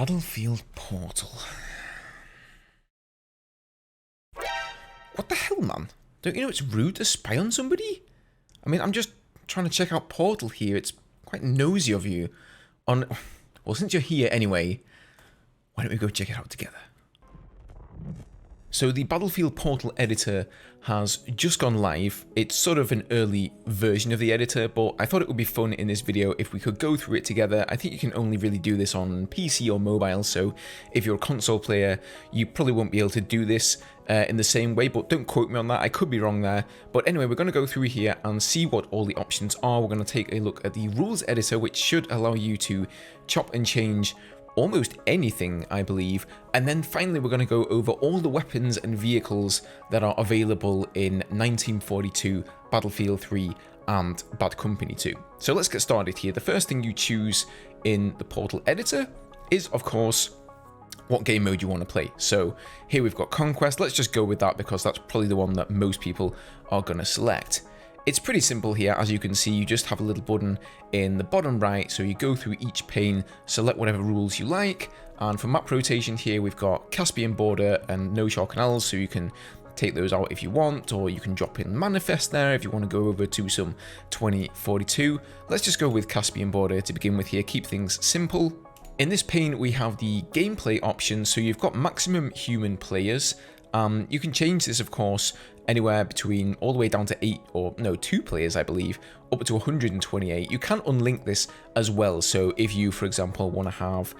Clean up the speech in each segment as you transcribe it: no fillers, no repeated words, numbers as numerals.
Battlefield Portal. What the hell, man? Don't you know it's rude to spy on somebody? I mean, I'm just trying to check out Portal here. It's quite nosy of you. Well, since you're here anyway, why don't we go check it out together? So the Battlefield Portal editor has just gone live. It's sort of an early version of the editor, but I thought it would be fun in this video if we could go through it together. I think you can only really do this on PC or mobile, so if you're a console player, you probably won't be able to do this in the same way, but don't quote me on that, I could be wrong there. But anyway, we're going to go through here and see what all the options are. We're going to take a look at the rules editor, which should allow you to chop and change almost anything, I believe, and then finally we're going to go over all the weapons and vehicles that are available in 1942, Battlefield 3, and Bad Company 2. So let's get started here. The first thing you choose in the Portal editor is, of course, what game mode you want to play. So here we've got Conquest. Let's just go with that because that's probably the one that most people are going to select. It's pretty simple here. As you can see, you just have a little button in the bottom right, so you go through each pane, select whatever rules you like, and for map rotation here we've got Caspian border and no shore canals, so you can take those out if you want, or you can drop in manifest there if you want to go over to some 2042. Let's just go with Caspian border to begin with here, keep things simple. In this pane we have the gameplay options, so you've got maximum human players. You can change this, of course, anywhere between all the way down to 2 players, I believe, up to 128. You can unlink this as well. So if you, for example, want to have,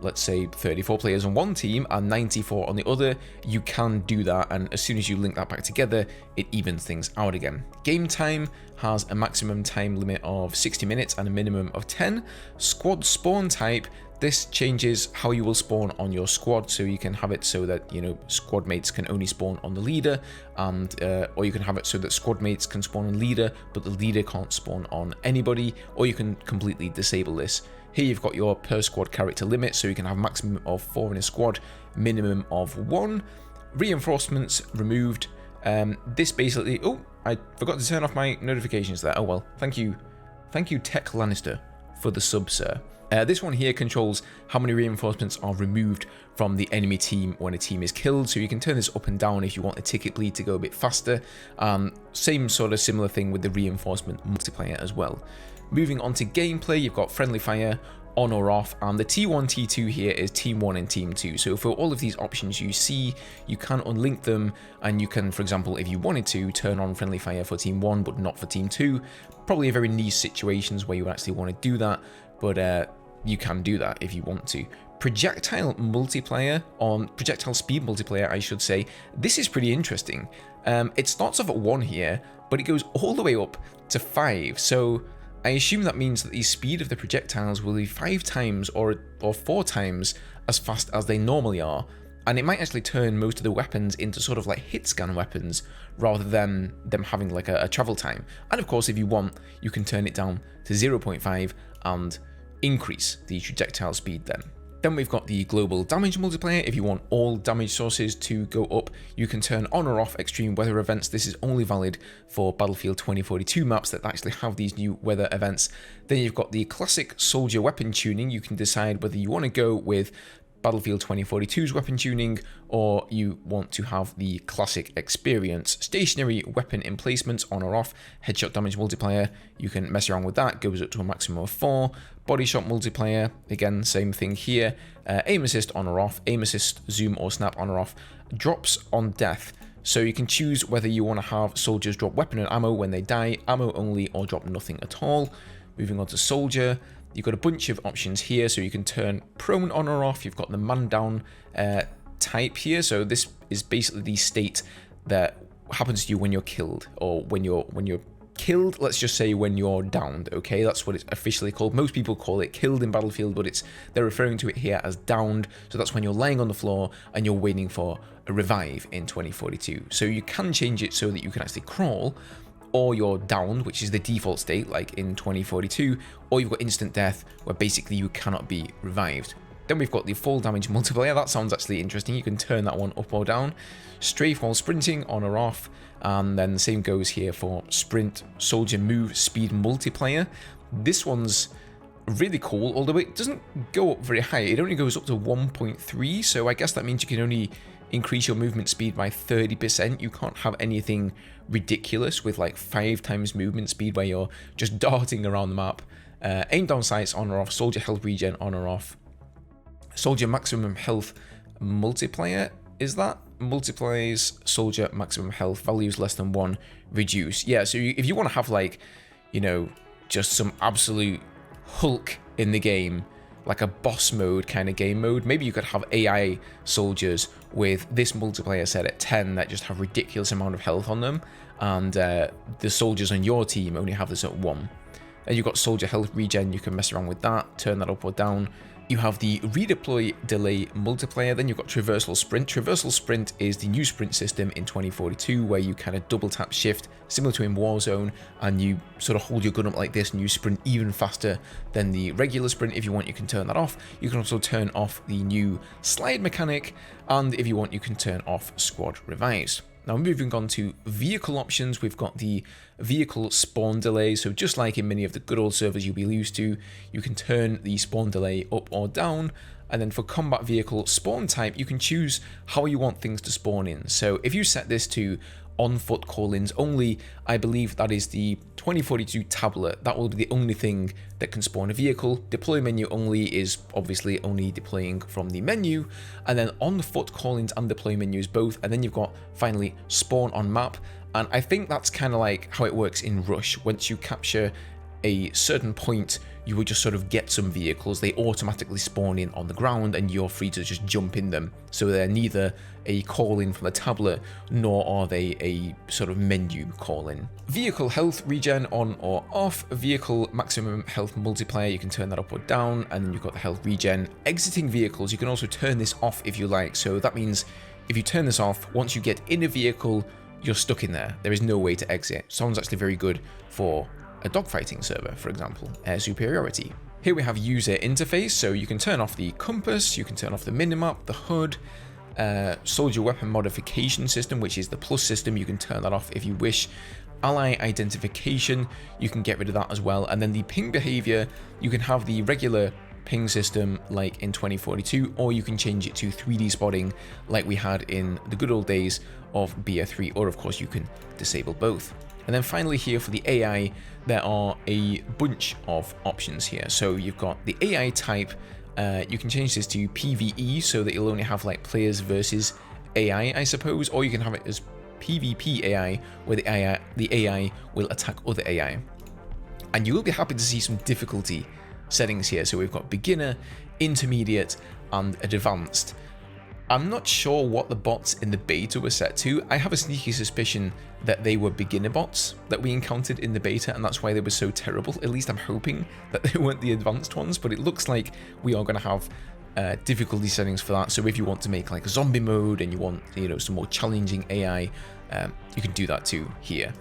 let's say 34 players on one team and 94 on the other, you can do that. And as soon as you link that back together, it evens things out again. Game time has a maximum time limit of 60 minutes and a minimum of 10. Squad spawn type. This changes how you will spawn on your squad, so you can have it so that, squad mates can only spawn on the leader, and or you can have it so that squad mates can spawn on leader, but the leader can't spawn on anybody, or you can completely disable this. Here you've got your per squad character limit, so you can have maximum of 4 in a squad, minimum of 1. Reinforcements removed. This basically, oh, I forgot to turn off my notifications there. Oh well, thank you Tech Lannister for the sub, sir. This one here controls how many reinforcements are removed from the enemy team when a team is killed, so you can turn this up and down if you want the ticket bleed to go a bit faster. Same sort of similar thing with the reinforcement multiplayer as well. Moving on to gameplay, you've got friendly fire on or off, and the T1, T2 here is Team 1 and Team 2. So for all of these options you see, you can unlink them, and you can, for example, if you wanted to, turn on friendly fire for Team 1 but not for Team 2. Probably a very niche situations where you actually want to do that, but you can do that if you want to. Projectile multiplayer, projectile speed multiplayer, I should say. This is pretty interesting. It starts off at 1 here, but it goes all the way up to 5. So I assume that means that the speed of the projectiles will be 5 times or 4 times as fast as they normally are. And it might actually turn most of the weapons into sort of like hit scan weapons rather than them having like a travel time. And of course, if you want, you can turn it down to 0.5 and increase the projectile speed then. Then we've got the global damage multiplayer. If you want all damage sources to go up, you can turn on or off extreme weather events. This is only valid for Battlefield 2042 maps that actually have these new weather events. Then you've got the classic soldier weapon tuning. You can decide whether you want to go with Battlefield 2042's weapon tuning, or you want to have the classic experience. Stationary weapon emplacements on or off, headshot damage multiplier, you can mess around with that, goes up to a maximum of 4. Body shot multiplier, again, same thing here. Aim assist on or off, aim assist, zoom or snap on or off. Drops on death. So you can choose whether you want to have soldiers drop weapon and ammo when they die, ammo only, or drop nothing at all. Moving on to soldier. You've got a bunch of options here, so you can turn prone on or off. You've got the man down type here, so this is basically the state that happens to you when you're killed, or when you're killed. Let's just say when you're downed. Okay, that's what it's officially called. Most people call it killed in Battlefield, but they're referring to it here as downed. So that's when you're lying on the floor and you're waiting for a revive in 2042. So you can change it so that you can actually crawl, or you're downed, which is the default state like in 2042, or you've got instant death where basically you cannot be revived. Then we've got the full damage multiplier. That sounds actually interesting. You can turn that one up or down. Strafe while sprinting on or off, and then the same goes here for sprint, soldier move, speed multiplier. This one's really cool, although it doesn't go up very high. It only goes up to 1.3, so I guess that means you can only increase your movement speed by 30%. You can't have anything ridiculous with like 5 times movement speed where you're just darting around the map. Aim down sights on or off, soldier health regen on or off. Soldier maximum health multiplier, is that? Multiplies soldier maximum health, values less than 1, reduce. Yeah, so if you want to have like, you know, just some absolute Hulk in the game, like a boss mode kind of game mode, maybe you could have AI soldiers with this multiplier set at 10 that just have ridiculous amount of health on them, and the soldiers on your team only have this at 1. And you've got soldier health regen, you can mess around with that, turn that up or down. You have the redeploy delay multiplier, then you've got traversal sprint. Traversal sprint is the new sprint system in 2042 where you kind of double tap shift, similar to in Warzone, and you sort of hold your gun up like this and you sprint even faster than the regular sprint. If you want, you can turn that off. You can also turn off the new slide mechanic, and if you want, you can turn off squad revives. Now moving on to vehicle options, we've got the vehicle spawn delay. So just like in many of the good old servers you'll be used to, you can turn the spawn delay up or down. And then for combat vehicle spawn type, you can choose how you want things to spawn in. So if you set this to on foot call-ins only, I believe that is the 2042 tablet. That will be the only thing that can spawn a vehicle. Deploy menu only is obviously only deploying from the menu, and then on foot call-ins and deploy menus both, and then you've got finally spawn on map. And I think that's kind of like how it works in Rush. Once you capture a certain point, you will just sort of get some vehicles. They automatically spawn in on the ground and you're free to just jump in them. So they're neither a call-in from the tablet, nor are they a sort of menu call-in. Vehicle health regen on or off. Vehicle maximum health multiplier, you can turn that up or down, and then you've got the health regen. Exiting vehicles, you can also turn this off if you like. So that means if you turn this off, once you get in a vehicle, you're stuck in there. There is no way to exit. Sounds actually very good for a dogfighting server, for example, air superiority. Here we have user interface, so you can turn off the compass, you can turn off the minimap, the HUD, soldier weapon modification system, which is the plus system, you can turn that off if you wish. Ally identification, you can get rid of that as well. And then the ping behavior, you can have the regular ping system like in 2042, or you can change it to 3D spotting like we had in the good old days of BF3, or of course you can disable both. And then finally here for the AI, there are a bunch of options here. So you've got the AI type, you can change this to PvE so that you'll only have like players versus AI, I suppose, or you can have it as PvP AI, where the AI will attack other AI. And you will be happy to see some difficulty settings here. So we've got beginner, intermediate, and advanced. I'm not sure what the bots in the beta were set to. I have a sneaky suspicion that they were beginner bots that we encountered in the beta, and that's why they were so terrible. At least I'm hoping that they weren't the advanced ones, but it looks like we are going to have difficulty settings for that. So if you want to make like a zombie mode and you want, you know, some more challenging AI, you can do that too here.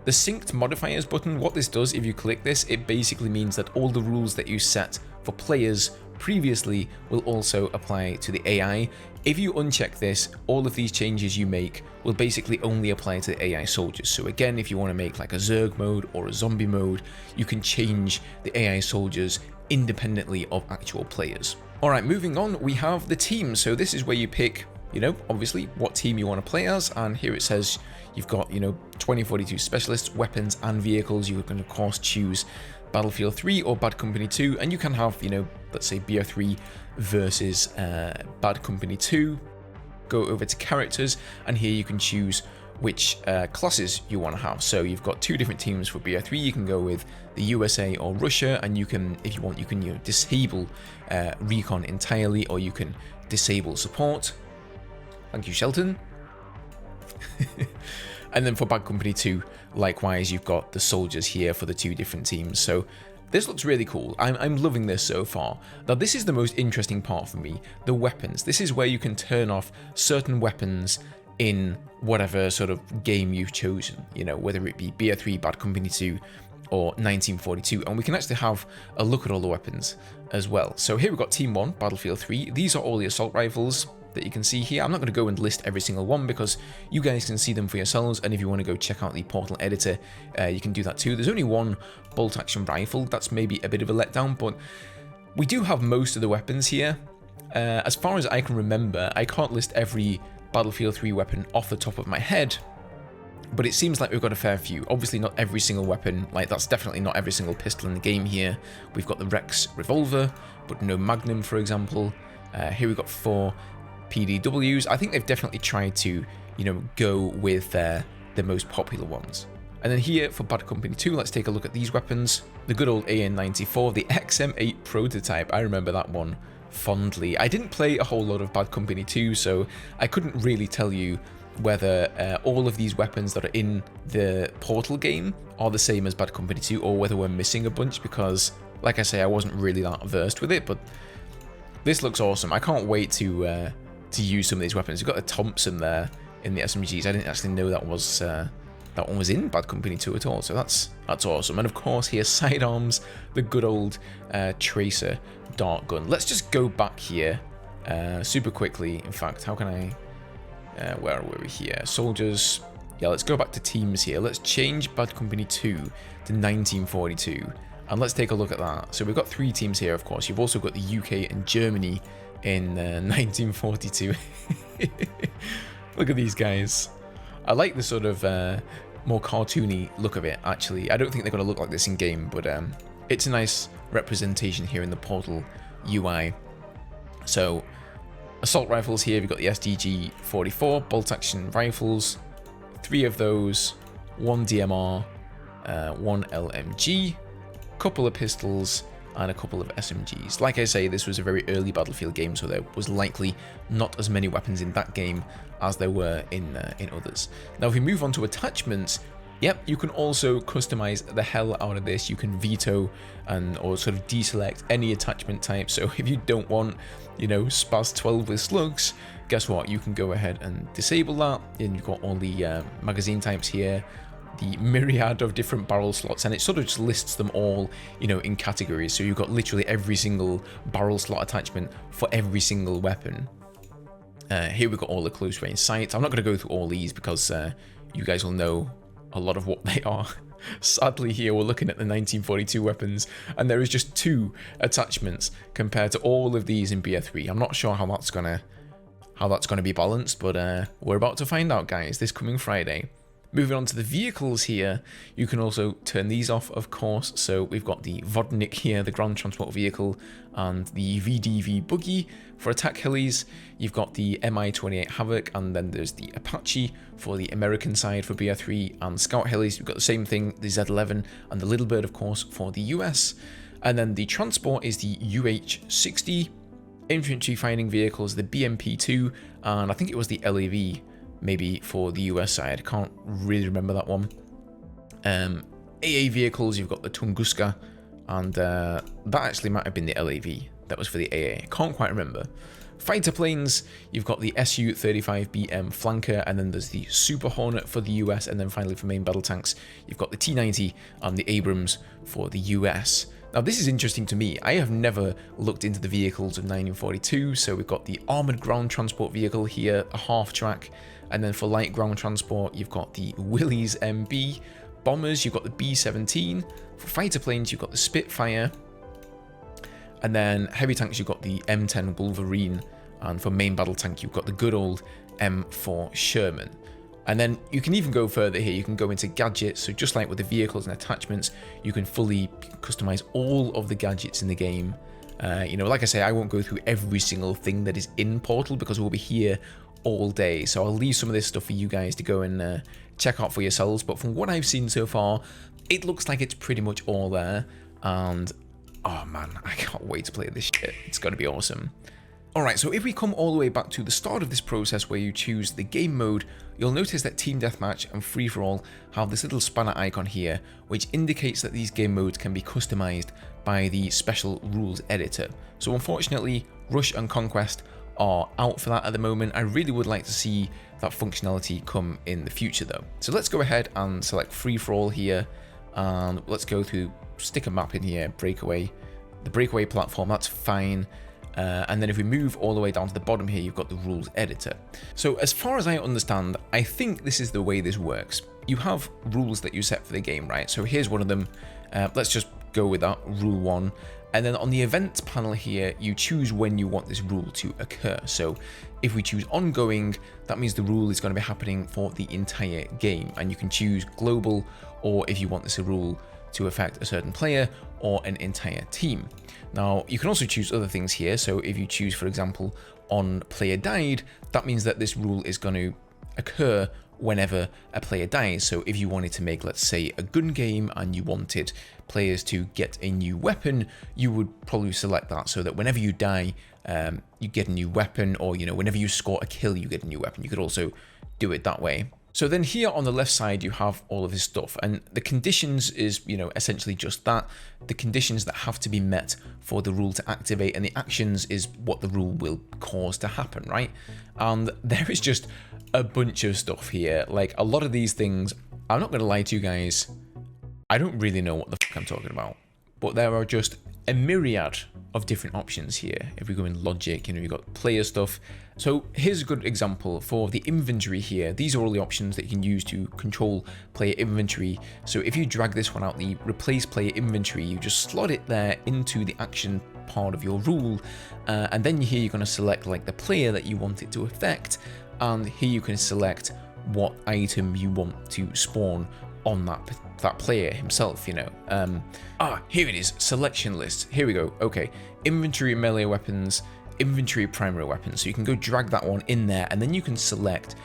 The synced modifiers button, what this does if you click this, it basically means that all the rules that you set for players previously will also apply to the AI. If you uncheck this, all of these changes you make will basically only apply to the AI soldiers. So again, if you want to make like a Zerg mode or a zombie mode, you can change the AI soldiers independently of actual players. All right, moving on, we have the team. So this is where you pick, you know, obviously what team you want to play as. And here it says you've got, you know, 2042 specialists, weapons and vehicles. You can of course choose Battlefield 3 or Bad Company 2, and you can have, you know, let's say BO3 versus Bad Company 2. Go over to characters, and here you can choose which classes you want to have. So you've got 2 different teams for BO3. You can go with the USA or Russia, and you can, if you want, you can, you know, disable recon entirely, or you can disable support. Thank you, Shelton. And then for Bad Company 2, likewise, you've got the soldiers here for the 2 different teams. So this looks really cool. I'm loving this so far. Now, this is the most interesting part for me, the weapons. This is where you can turn off certain weapons in whatever sort of game you've chosen, you know, whether it be BO3, Bad Company 2, or 1942. And we can actually have a look at all the weapons as well. So here we've got Team 1, Battlefield 3. These are all the assault rifles. that you can see here. I'm not going to go and list every single one because you guys can see them for yourselves, and if you want to go check out the Portal editor, you can do that too. There's only one bolt action rifle. That's maybe a bit of a letdown, but we do have most of the weapons here. As far as I can remember, I can't list every Battlefield 3 weapon off the top of my head, but it seems like we've got a fair few. Obviously not every single weapon, like that's definitely not every single pistol in the game here. We've got the Rex revolver, but no Magnum, for example. Here we've got 4 PDWs. I think they've definitely tried to, you know, go with the most popular ones. And then here for Bad Company 2, let's take a look at these weapons. The good old AN-94, the XM8 prototype. I remember that one fondly. I didn't play a whole lot of Bad Company 2, so I couldn't really tell you whether all of these weapons that are in the Portal game are the same as Bad Company 2, or whether we're missing a bunch, because, like I say, I wasn't really that versed with it, but this looks awesome. I can't wait to use some of these weapons. We've got a Thompson there in the SMGs. I didn't actually know that one was in Bad Company 2 at all, so that's awesome. And of course, here, sidearms, the good old Tracer dart gun. Let's just go back here super quickly. In fact, how can I... where were we here? Soldiers. Yeah, let's go back to teams here. Let's change Bad Company 2 to 1942. And let's take a look at that. So we've got 3 teams here, of course. You've also got the UK and Germany in 1942. Look at these guys. I like the sort of more cartoony look of it, actually. I don't think they're going to look like this in game, but it's a nice representation here in the Portal UI. So, assault rifles here, we've got the SDG-44, bolt action rifles, 3 of those, 1 DMR, 1 LMG, couple of pistols, and a couple of SMGs. Like I say, this was a very early Battlefield game, so there was likely not as many weapons in that game as there were in others. Now, if we move on to attachments, yep, you can also customize the hell out of this. You can veto or sort of deselect any attachment type. So if you don't want, you know, Spaz 12 with slugs, guess what? You can go ahead and disable that. And you've got all the magazine types here, the myriad of different barrel slots, and it sort of just lists them all, you know, in categories. So you've got literally every single barrel slot attachment for every single weapon. Here we've got all the close range sights. I'm not going to go through all these because you guys will know a lot of what they are. Sadly, here we're looking at the 1942 weapons, and there is just 2 attachments compared to all of these in BF3. I'm not sure how that's gonna be balanced, but we're about to find out, guys, this coming Friday. Moving on to the vehicles here, you can also turn these off, of course. So we've got the Vodnik here, the ground transport vehicle, and the VDV buggy for attack helis. You've got the Mi-28 Havoc, and then there's the Apache for the American side for BR3, and scout helis. You've got the same thing, the Z11, and the Little Bird, of course, for the US. And then the transport is the UH-60. Infantry fighting vehicles, the BMP-2, and I think it was the LAV, maybe for the US side. Can't really remember that one. AA vehicles, you've got the Tunguska, and that actually might have been the LAV. That was for the AA. Can't quite remember. Fighter planes, you've got the Su-35BM flanker, and then there's the Super Hornet for the US, and then finally for main battle tanks, you've got the T-90 and the Abrams for the US. Now, this is interesting to me. I have never looked into the vehicles of 1942, so we've got the armoured ground transport vehicle here, a half-track, and then for light ground transport, you've got the Willys MB. Bombers, you've got the B-17. For fighter planes, you've got the Spitfire. And then heavy tanks, you've got the M10 Wolverine. And for main battle tank, you've got the good old M4 Sherman. And then you can even go further here. You can go into gadgets. So just like with the vehicles and attachments, you can fully customize all of the gadgets in the game. You know, like I say, I won't go through every single thing that is in Portal because we'll be here all day. So I'll leave some of this stuff for you guys to go and check out for yourselves. But from what I've seen so far, it looks like it's pretty much all there. And oh man, I can't wait to play this shit. It's going to be awesome. Alright, so if we come all the way back to the start of this process where you choose the game mode, you'll notice that Team Deathmatch and Free For All have this little spanner icon here, which indicates that these game modes can be customized by the special rules editor. So unfortunately, Rush and Conquest are out for that at the moment. I really would like to see that functionality come in the future though. So let's go ahead and select Free For All here, and let's go through, stick a map in here, Breakaway. The Breakaway platform, that's fine. And then if we move all the way down to the bottom here, you've got the rules editor. So as far as I understand, I think this is the way this works. You have rules that you set for the game, right? So here's one of them. Let's just go with that, rule 1. And then on the events panel here, you choose when you want this rule to occur. So if we choose ongoing, that means the rule is going to be happening for the entire game. And you can choose global, or if you want this rule to affect a certain player or an entire team. Now, you can also choose other things here. So if you choose, for example, on player died, that means that this rule is going to occur whenever a player dies. So if you wanted to make, let's say, a gun game and you wanted players to get a new weapon, you would probably select that so that whenever you die, you get a new weapon, or, you know, whenever you score a kill, you get a new weapon. You could also do it that way. So then here on the left side, you have all of this stuff, and the conditions is, you know, essentially just that, the conditions that have to be met for the rule to activate, and the actions is what the rule will cause to happen, right? And there is just a bunch of stuff here. Like, a lot of these things, I'm not going to lie to you guys, I don't really know what the fuck I'm talking about, but there are just a myriad of different options here. If we go in logic, you know, you've got player stuff. So here's a good example for the inventory here. These are all the options that you can use to control player inventory. So if you drag this one out, the replace player inventory, you just slot it there into the action part of your rule. And then here you're going to select like the player that you want it to affect. And here you can select what item you want to spawn on that player himself, you know. Here it is, selection list. Here we go. Okay, inventory melee weapons, inventory primary weapons. So you can go drag that one in there, and then you can select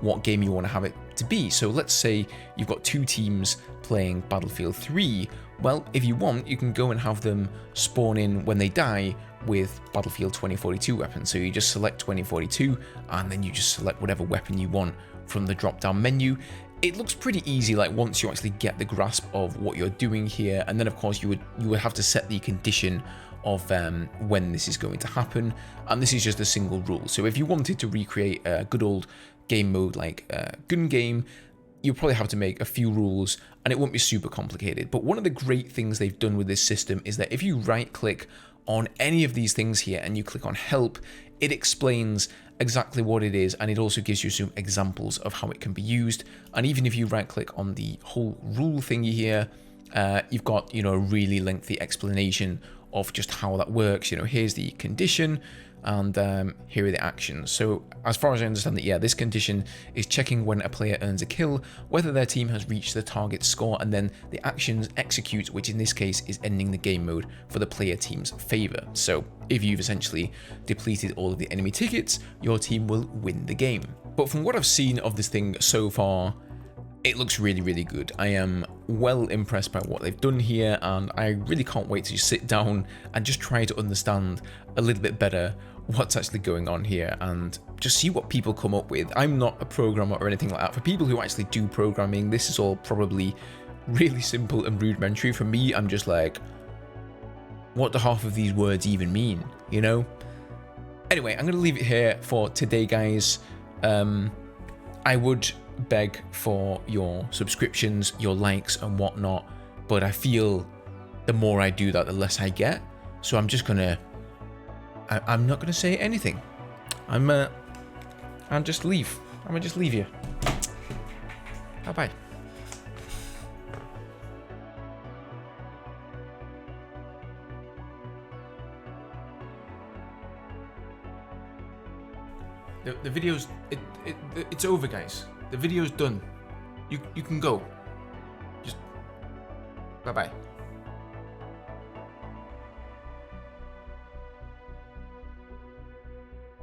what game you want to have it to be. So let's say you've got 2 teams playing Battlefield 3. Well, if you want, you can go and have them spawn in when they die with Battlefield 2042 weapons. So you just select 2042, and then you just select whatever weapon you want from the drop-down menu. It looks pretty easy, like, once you actually get the grasp of what you're doing here. And then of course you would have to set the condition of when this is going to happen, and this is just a single rule. So if you wanted to recreate a good old game mode like gun game, you'll probably have to make a few rules, and it won't be super complicated. But one of the great things they've done with this system is that if you right click on any of these things here and you click on help, it explains exactly what it is, and it also gives you some examples of how it can be used. And even if you right click on the whole rule thingy here, you've got, you know, a really lengthy explanation of just how that works. You know, here's the condition, and here are the actions. So as far as I understand it, yeah, this condition is checking when a player earns a kill, whether their team has reached the target score, and then the actions execute, which in this case is ending the game mode for the player team's favor. So if you've essentially depleted all of the enemy tickets, your team will win the game. But from what I've seen of this thing so far, it looks really, really good. I am well impressed by what they've done here, and I really can't wait to sit down and just try to understand a little bit better what's actually going on here and just see what people come up with. I'm not a programmer or anything like that. For people who actually do programming, this is all probably really simple and rudimentary. For me, I'm just like, what do half of these words even mean, you know? Anyway, I'm going to leave it here for today, guys. I would beg for your subscriptions, your likes and whatnot, but I feel the more I do that, the less I get. So I'm just gonna, I'm not gonna say anything. I'm just leave. I'm gonna just leave you. Bye bye. The video's it's over, guys. The video's done. You can go. Just bye bye.